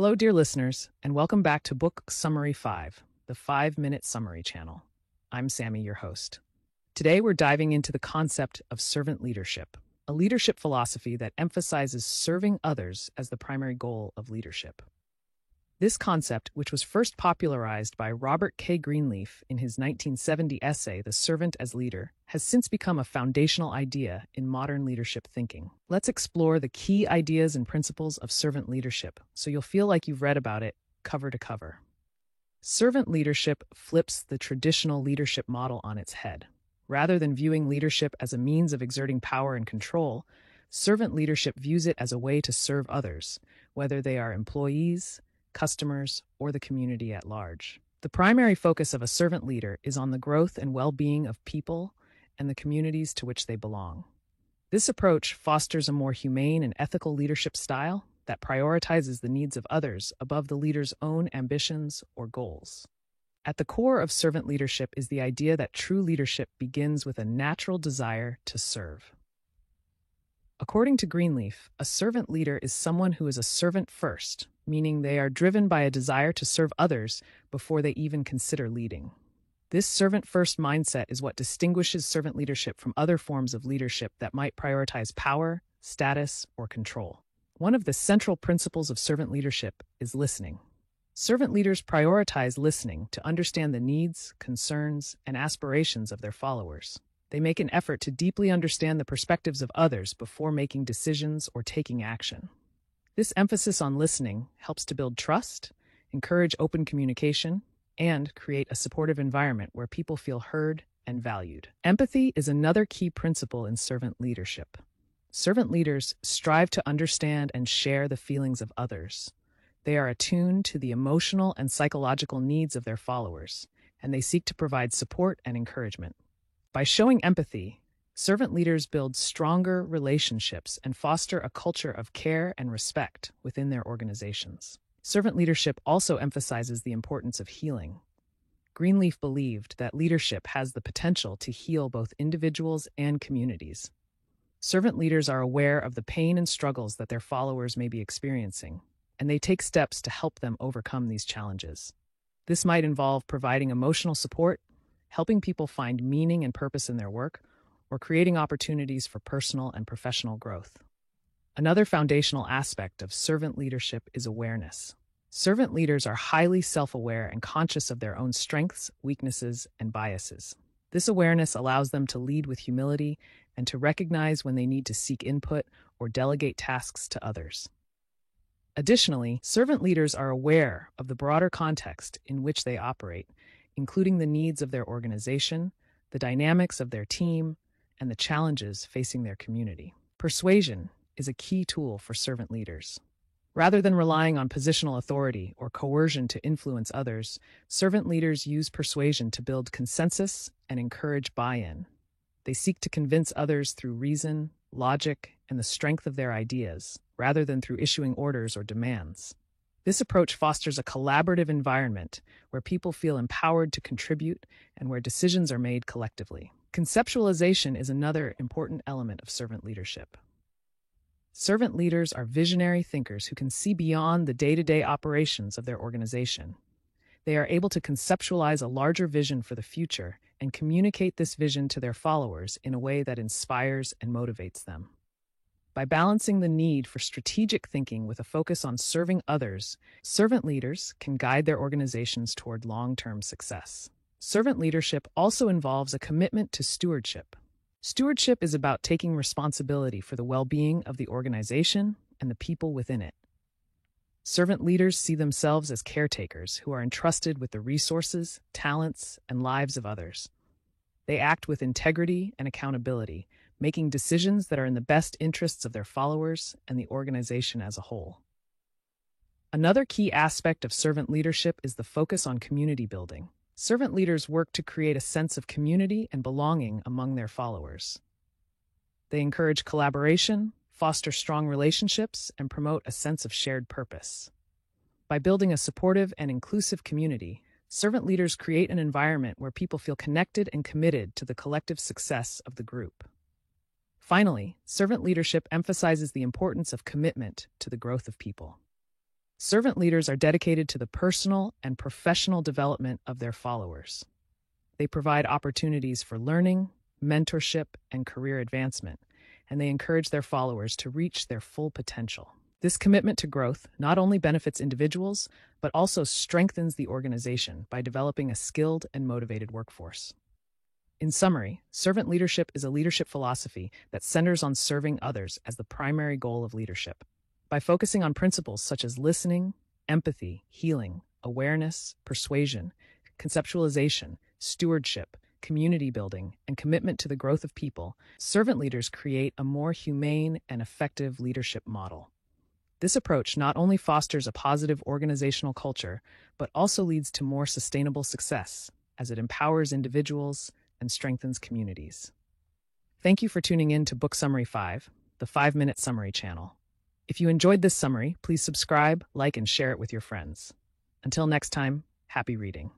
Hello, dear listeners, and welcome back to Book Summary 5, the 5-Minute Summary Channel. I'm Sammy, your host. Today, we're diving into the concept of servant leadership, a leadership philosophy that emphasizes serving others as the primary goal of leadership. This concept, which was first popularized by Robert K. Greenleaf in his 1970 essay, The Servant as Leader, has since become a foundational idea in modern leadership thinking. Let's explore the key ideas and principles of servant leadership, so you'll feel like you've read about it cover to cover. Servant leadership flips the traditional leadership model on its head. Rather than viewing leadership as a means of exerting power and control, servant leadership views it as a way to serve others, whether they are employees, customers, or the community at large. The primary focus of a servant leader is on the growth and well-being of people and the communities to which they belong. This approach fosters a more humane and ethical leadership style that prioritizes the needs of others above the leader's own ambitions or goals. At the core of servant leadership is the idea that true leadership begins with a natural desire to serve. According to Greenleaf, a servant leader is someone who is a servant first, meaning they are driven by a desire to serve others before they even consider leading. This servant-first mindset is what distinguishes servant leadership from other forms of leadership that might prioritize power, status, or control. One of the central principles of servant leadership is listening. Servant leaders prioritize listening to understand the needs, concerns, and aspirations of their followers. They make an effort to deeply understand the perspectives of others before making decisions or taking action. This emphasis on listening helps to build trust, encourage open communication, and create a supportive environment where people feel heard and valued. Empathy is another key principle in servant leadership. Servant leaders strive to understand and share the feelings of others. They are attuned to the emotional and psychological needs of their followers, and they seek to provide support and encouragement. By showing empathy, servant leaders build stronger relationships and foster a culture of care and respect within their organizations. Servant leadership also emphasizes the importance of healing. Greenleaf believed that leadership has the potential to heal both individuals and communities. Servant leaders are aware of the pain and struggles that their followers may be experiencing, and they take steps to help them overcome these challenges. This might involve providing emotional support, helping people find meaning and purpose in their work, or creating opportunities for personal and professional growth. Another foundational aspect of servant leadership is awareness. Servant leaders are highly self-aware and conscious of their own strengths, weaknesses, and biases. This awareness allows them to lead with humility and to recognize when they need to seek input or delegate tasks to others. Additionally, servant leaders are aware of the broader context in which they operate, including the needs of their organization, the dynamics of their team, and the challenges facing their community. Persuasion is a key tool for servant leaders. Rather than relying on positional authority or coercion to influence others, servant leaders use persuasion to build consensus and encourage buy-in. They seek to convince others through reason, logic, and the strength of their ideas, rather than through issuing orders or demands. This approach fosters a collaborative environment where people feel empowered to contribute and where decisions are made collectively. Conceptualization is another important element of servant leadership. Servant leaders are visionary thinkers who can see beyond the day-to-day operations of their organization. They are able to conceptualize a larger vision for the future and communicate this vision to their followers in a way that inspires and motivates them. By balancing the need for strategic thinking with a focus on serving others, servant leaders can guide their organizations toward long-term success. Servant leadership also involves a commitment to stewardship. Stewardship is about taking responsibility for the well-being of the organization and the people within it. Servant leaders see themselves as caretakers who are entrusted with the resources, talents, and lives of others. They act with integrity and accountability, making decisions that are in the best interests of their followers and the organization as a whole. Another key aspect of servant leadership is the focus on community building. Servant leaders work to create a sense of community and belonging among their followers. They encourage collaboration, foster strong relationships, and promote a sense of shared purpose. By building a supportive and inclusive community, servant leaders create an environment where people feel connected and committed to the collective success of the group. Finally, servant leadership emphasizes the importance of commitment to the growth of people. Servant leaders are dedicated to the personal and professional development of their followers. They provide opportunities for learning, mentorship, and career advancement, and they encourage their followers to reach their full potential. This commitment to growth not only benefits individuals, but also strengthens the organization by developing a skilled and motivated workforce. In summary, servant leadership is a leadership philosophy that centers on serving others as the primary goal of leadership. By focusing on principles such as listening, empathy, healing, awareness, persuasion, conceptualization, stewardship, community building, and commitment to the growth of people, servant leaders create a more humane and effective leadership model. This approach not only fosters a positive organizational culture, but also leads to more sustainable success as it empowers individuals and strengthens communities. Thank you for tuning in to Book Summary 5, the 5-Minute Summary channel. If you enjoyed this summary, please subscribe, like, and share it with your friends. Until next time, happy reading.